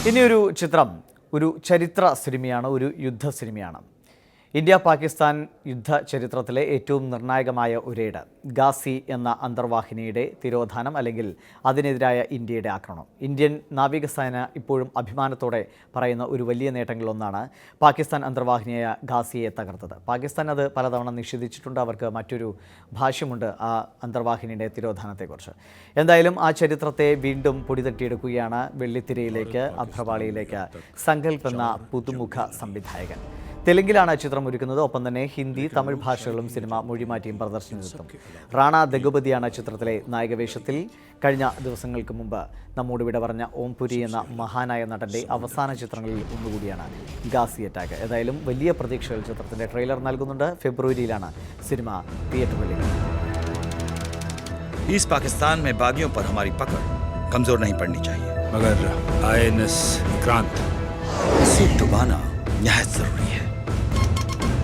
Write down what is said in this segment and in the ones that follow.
ഇനിയൊരു ചിത്രം ഒരു ചരിത്ര സിനിമയാണ്, ഒരു യുദ്ധ സിനിമയാണ്. ഇന്ത്യ പാകിസ്ഥാൻ യുദ്ധ ചരിത്രത്തിലെ ഏറ്റവും നിർണായകമായ ഒരേട് ഗാസി എന്ന അന്തർവാഹിനിയുടെ തിരോധാനം അല്ലെങ്കിൽ അതിനെതിരായ ഇന്ത്യയുടെ ആക്രമണം. ഇന്ത്യൻ നാവികസേന ഇപ്പോഴും അഭിമാനത്തോടെ പറയുന്ന ഒരു വലിയ നേട്ടങ്ങളിലൊന്നാണ് പാകിസ്ഥാൻ അന്തർവാഹിനിയായ ഗാസിയെ തകർത്തത്. പാകിസ്ഥാൻ അത് പലതവണ നിഷേധിച്ചിട്ടുണ്ട്. അവർക്ക് മറ്റൊരു ഭാഷ്യമുണ്ട് ആ അന്തർവാഹിനിയുടെ തിരോധാനത്തെക്കുറിച്ച്. എന്തായാലും ആ ചരിത്രത്തെ വീണ്ടും പൊടിതട്ടിയെടുക്കുകയാണ് വെള്ളിത്തിരയിലേക്ക്, അഭ്രപാളിയിലേക്ക് സങ്കൽപ് എന്ന പുതുമുഖ സംവിധായകൻ. തെലുങ്കിലാണ് ചിത്രം ഒരുക്കുന്നത്. ഒപ്പം തന്നെ ഹിന്ദി, തമിഴ് ഭാഷകളും സിനിമ മൊഴിമാറ്റിയും പ്രദർശനത്തിനെത്തും. റാണ ദഗുപതിയാണ് ചിത്രത്തിലെ നായകവേഷത്തിൽ. കഴിഞ്ഞ ദിവസങ്ങൾക്ക് മുമ്പ് നമ്മോട് വിട പറഞ്ഞ ഓം പുരി എന്ന മഹാനായ നടൻ്റെ അവസാന ചിത്രങ്ങളിൽ ഒന്നുകൂടിയാണ് ഗാസി അറ്റാക്ക്. ഏതായാലും വലിയ പ്രതീക്ഷകൾ ചിത്രത്തിൻ്റെ ട്രെയിലർ നൽകുന്നുണ്ട്. ഫെബ്രുവരിയിലാണ് സിനിമ തിയേറ്ററുകളിൽ. ईस्ट पाकिस्तान में बागियों पर हमारी पकड़ कमजोर नहीं पड़नी चाहिए, मगर INS विक्रांत इसे डुबाना निहायत जरूरी है।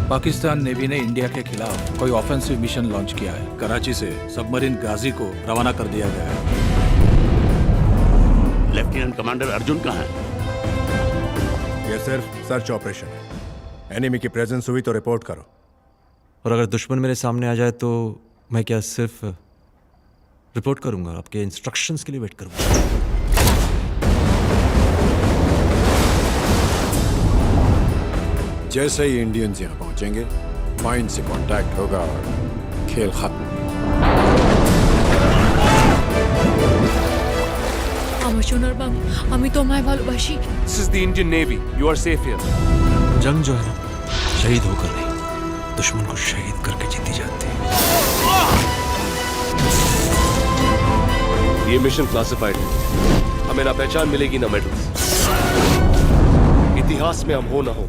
पाकिस्तान नेवी ने इंडिया के खिलाफ कोई ऑफेंसिव मिशन लॉन्च किया है। कराची से सबमरीन गाजी को रवाना कर दिया गया है। लेफ्टिनेंट कमांडर अर्जुन कहाँ है? ये सिर्फ सर्च ऑपरेशन है। एनिमी की प्रेजेंस हुई तो रिपोर्ट करो। और अगर दुश्मन मेरे सामने आ जाए तो मैं क्या सिर्फ रिपोर्ट करूंगा? आपके इंस्ट्रक्शंस के लिए वेट करूंगा। जैसे ही इंडियंस यहाँ पहुंचेंगे माइंड से कांटेक्ट होगा और खेल खत्म। This is the Indian Navy. You are safe here. जंग जो है ना, शहीद होकर नहीं, दुश्मन को शहीद करके जीती जाती है। ये मिशन क्लासिफाइड है. हमें ना पहचान मिलेगी ना मेडल्स. इतिहास में हम हो ना हो,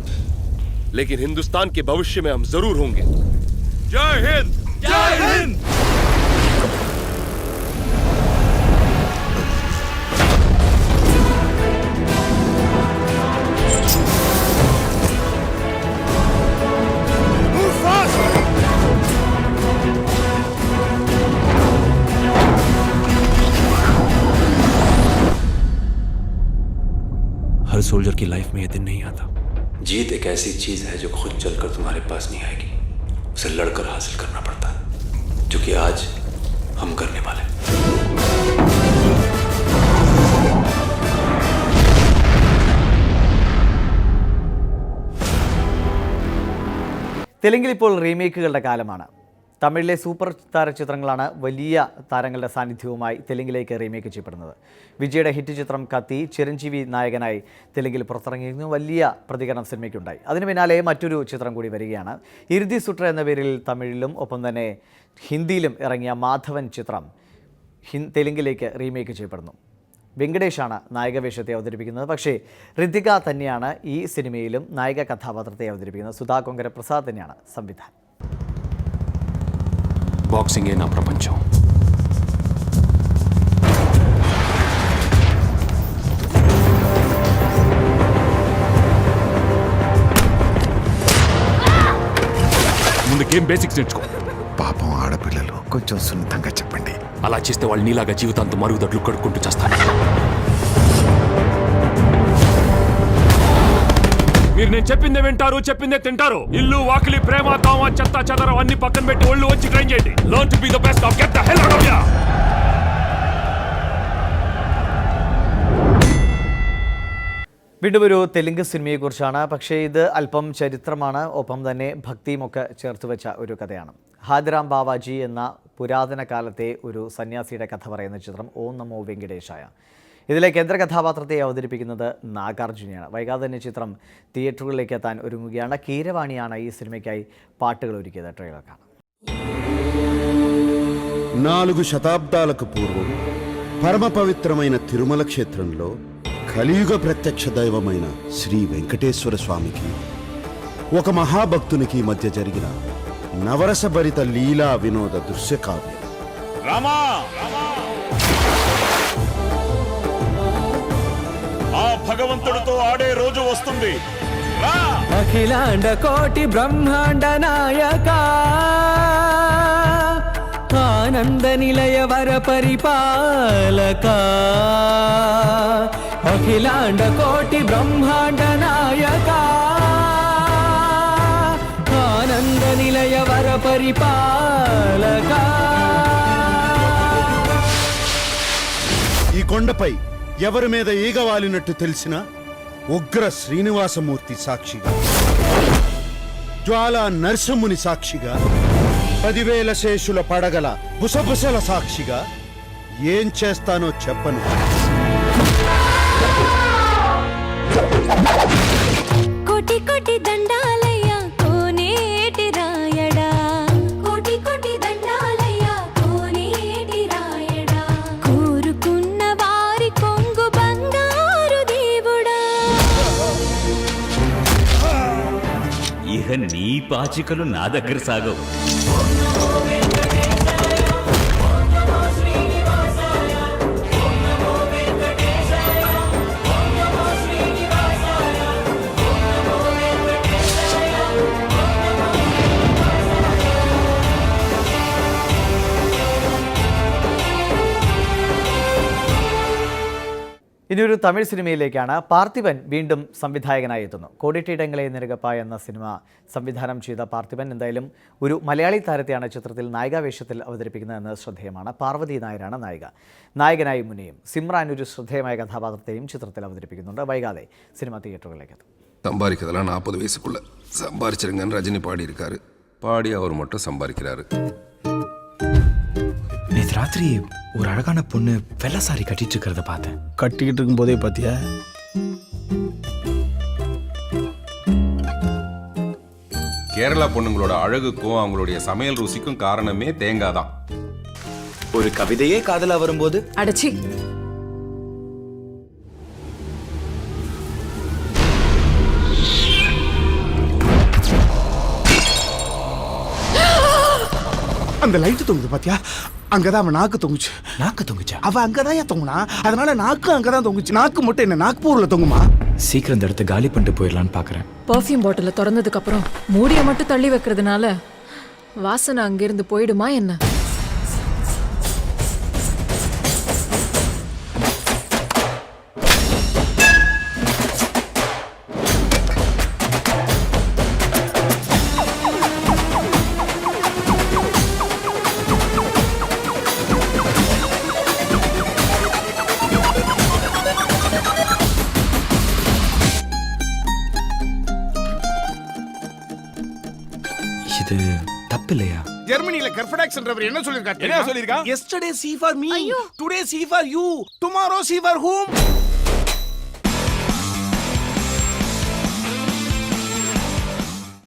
लेकिन हिंदुस्तान के भविष्य में हम जरूर होंगे. जय हिंद! जय हिंद! हर सोल्जर की लाइफ में ये दिन नहीं आता। जीत एक ऐसी चीज है जो खुद चलकर तुम्हारे पास नहीं आएगी, उसे लड़कर हासिल करना पड़ता है, जो कि आज हम करने वाले हैं। തെലുങ്കിൽ ഇപ്പോൾ റീമേക്കുകളുടെ കാലമാണ്. തമിഴിലെ സൂപ്പർ താര ചിത്രങ്ങളാണ് വലിയ താരങ്ങളുടെ സാന്നിധ്യവുമായി തെലുങ്കിലേക്ക് റീമേക്ക് ചെയ്യപ്പെടുന്നത്. വിജയുടെ ഹിറ്റ് ചിത്രം കത്തി ചിരഞ്ജീവി നായകനായി തെലുങ്കിൽ പുറത്തിറങ്ങിയിരുന്നു. വലിയ പ്രതികരണം സിനിമയ്ക്കുണ്ടായി. അതിന് പിന്നാലെ മറ്റൊരു ചിത്രം കൂടി വരികയാണ്. ഇരുതി സുട്ര എന്ന പേരിൽ തമിഴിലും ഒപ്പം തന്നെ ഹിന്ദിയിലും ഇറങ്ങിയ മാധവൻ ചിത്രം തെലുങ്കിലേക്ക് റീമേക്ക് ചെയ്യപ്പെടുന്നു. വെങ്കടേഷാണ് നായകവേഷത്തെ അവതരിപ്പിക്കുന്നത്. പക്ഷേ ഋതിക തന്നെയാണ് ഈ സിനിമയിലും നായിക കഥാപാത്രത്തെ അവതരിപ്പിക്കുന്നത്. സുധാ കൊങ്കര പ്രസാദ് തന്നെയാണ് സംവിധാനം. బాక్సింగే నా ప్రపంచం. ముందు గేమ్ బేసిక్స్ నేర్చుకో. పాపం ఆడపిల్లలు కొంచెం సున్నితంగా చెప్పండి. అలా చేస్తే వాళ్ళు నీలాగా జీవితాంతం మరుగుదొడ్లు కడుక్కుంటూ చేస్తారు. మీరు నేను చెప్పిందే వింటారు, చెప్పిందే తింటారు. ఇల్లు వాకిలి ప్రేమ కామ చెత్త చెదరం అన్ని పక్కన పెట్టి ఒళ్ళు వచ్చి ట్రైన్ చేయండి. Learn to be the best of get the hell out of here. വീണ്ടും ഒരു തെലുങ്ക് സിനിമയെക്കുറിച്ചാണ്. പക്ഷേ ഇത് അല്പം ചരിത്രമാണ്, ഒപ്പം തന്നെ ഭക്തിയുമൊക്കെ ചേർത്ത് വെച്ച ഒരു കഥയാണ്. ഹാദിറാം ബാവാജി എന്ന പുരാതന കാലത്തെ ഒരു സന്യാസിയുടെ കഥ പറയുന്ന ചിത്രം ഓം നമോ വെങ്കടേശായ. ഇതിലെ കേന്ദ്ര കഥാപാത്രത്തെ അവതരിപ്പിക്കുന്നത് നാഗാർജുനയാണ്. വൈകാതെ തന്നെ ചിത്രം തിയേറ്ററുകളിലേക്ക് എത്താൻ ഒരുങ്ങുകയാണ്. കീരവാണിയാണ് ഈ സിനിമയ്ക്കായി പാട്ടുകൾ ഒരുക്കിയത്. ട്രെയിലർ കാണാം. 4 శతాబ్దాలకు పూర్వం పరమ పవిత్రమైన తిరుమల క్షేత్రంలో కలియుగ ప్రత్యక్ష దైవమైన శ్రీ వెంకటేశ్వర స్వామికి ఒక మహాభక్తునికి మధ్య జరిగిన నవరసభరిత లీలా వినోద దృశ్య కావ్యం. రామా ఆ భగవంతుడితో ఆడే రోజు వస్తుంది. అఖిలాండ కోటి బ్రహ్మాండ నాయక ఆనంద నిలయ వర పరిపాలక అఖిలాండ కోటి బ్రహ్మాండ నాయక ఆనంద నిలయ వర పరిపాలక. ఈ కొండపై ఎవరి మీద ఈగ వాలినట్టు తెలిసిన ఉగ్ర శ్రీనివాసమూర్తి సాక్షిగా, జ్వాలా నరసింహుని సాక్షిగా, 10,000 శేషుల పడగల బుసబుసల సాక్షిగా ఏం చేస్తానో చెప్పను. కోటి కోటి దండాలయ్యా కోనేటి రాయడా, కోటి కోటి దండాలయ్యా కోనేటి రాయడా, కోరుకున్న వారి కొంగు బంగారు దేవుడా. ఇహ నీ పాచికలు నా దగ్గర సాగవు. ഇനിയൊരു തമിഴ് സിനിമയിലേക്കാണ്. പാർത്ഥിപൻ വീണ്ടും സംവിധായകനായി എത്തുന്നു. കോടിട്ടീടങ്ങളെ നിരകപ്പ എന്ന സിനിമ സംവിധാനം ചെയ്ത പാർത്ഥിപൻ എന്തായാലും ഒരു മലയാളി താരത്തെയാണ് ചിത്രത്തിൽ നായികാവേഷത്തിൽ അവതരിപ്പിക്കുന്നതെന്ന് ശ്രദ്ധേയമാണ്. പാർവതി നായരാണ് നായിക. നായകനായി മുനിയും സിമ്രാൻ ഒരു ശ്രദ്ധേയമായ കഥാപാത്രത്തെയും ചിത്രത്തിൽ അവതരിപ്പിക്കുന്നുണ്ട്. വൈകാതെ സിനിമ തിയേറ്ററുകളിലേക്ക് എത്തും. சம்பாதிக்கிறதெல்லாம் 40 வயசுக்குள்ள சம்பாதிச்சிருங்கன்னு ரஜினி பாடி இருக்காரு. பாடி அவர் மட்டும் சம்பாதிக்கிறாரு. நேற்று ராத்திரி ஒரு அழகான பொண்ணு வெள்ளை சாரி கட்டிட்டு இருக்கிறத பார்த்தேன். கட்டிக்கிட்டு இருக்கும் போதே பாத்தியா? கேரளா பொண்ணுங்களோட அழகுக்கும் அவங்களுடைய சமையல் ருசிக்கும் காரணமே தேங்காய் தான். ஒரு கவிதையே காதலா வரும்போது அடச்சி, அந்த லைட் தொங்குது பாத்தியா? அங்கதான் அவன் நாக்கு தொங்குச்சு. நாக்கு தொங்குச்சா? அவ அங்கதான் ஏன் தொங்குனா, அதனால நாக்கு அங்கதான் தொங்குச்சு. நாக்கு மட்டும் என்ன நாக்பூர்ல தொங்குமா? சீக்கிரம் இந்த இடத்த காலி பண்ணிட்டு போயிடலான்னு பாக்குறேன். பர்ஃப்யூம் பாட்டில திறந்ததுக்கு அப்புறம் மூடிய மட்டும் தள்ளி வைக்கிறதுனால வாசனை அங்கிருந்து போயிடுமா என்ன? இது தப்பு இல்லையா? ஜெர்மனில கர்ஃபடாக்ஸ்ன்றவர் என்ன சொல்லிருக்காரு? என்ன சொல்லிருக்கா? Yesterday see for me, today see for you, tomorrow see for whom?